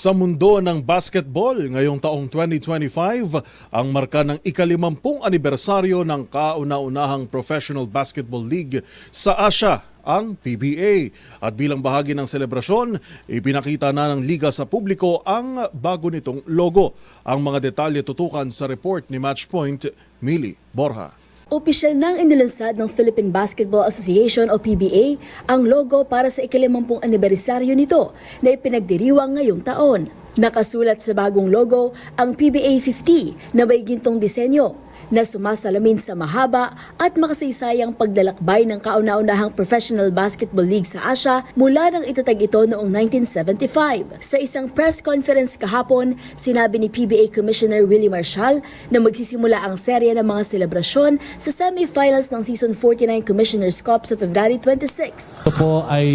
Sa mundo ng basketball, ngayong taong 2025, ang marka ng ika-50 anibersaryo ng kauna-unahang Professional Basketball League sa Asia, ang PBA. At bilang bahagi ng selebrasyon, ipinakita na ng liga sa publiko ang bago nitong logo. Ang mga detalye tutukan sa report ni Matchpoint, Mili Borja. Opisyal nang inilunsad ng Philippine Basketball Association o PBA ang logo para sa ika-50 anibersaryo nito na ipinagdiriwang ngayong taon. Nakasulat sa bagong logo ang PBA 50 na may gintong disenyo na sumasalamin sa mahaba at makasaysayang paglalakbay ng kauna-unahang Professional Basketball League sa Asia mula nang itatag ito noong 1975. Sa isang press conference kahapon, sinabi ni PBA Commissioner Willie Marshall na magsisimula ang serye ng mga selebrasyon sa semifinals ng Season 49 Commissioner's Cup sa February 26. Ito po ay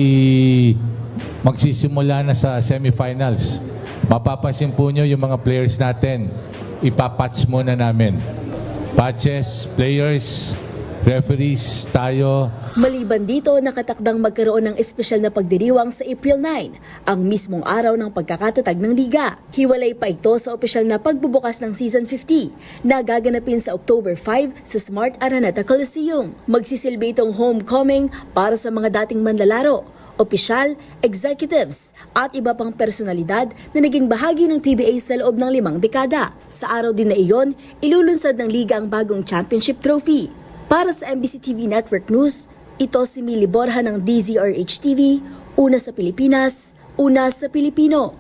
magsisimula na sa semifinals. Mapapansin po nyo yung mga players natin, ipapatch muna namin. Patches, players, referees, tayo. Maliban dito, nakatakdang magkaroon ng espesyal na pagdiriwang sa April 9, ang mismong araw ng pagkakatatag ng liga. Hiwalay pa ito sa opisyal na pagbubukas ng Season 50 na gaganapin sa October 5 sa Smart Araneta Coliseum. Magsisilbi itong homecoming para sa mga dating manlalaro, opisyal, executives at iba pang personalidad na naging bahagi ng PBA sa loob ng 5 dekada. Sa araw din na iyon, ilulunsad ng liga ang bagong championship trophy. Para sa MBC TV Network News, ito si Mili Borja ng DZRH TV, una sa Pilipinas, una sa Pilipino.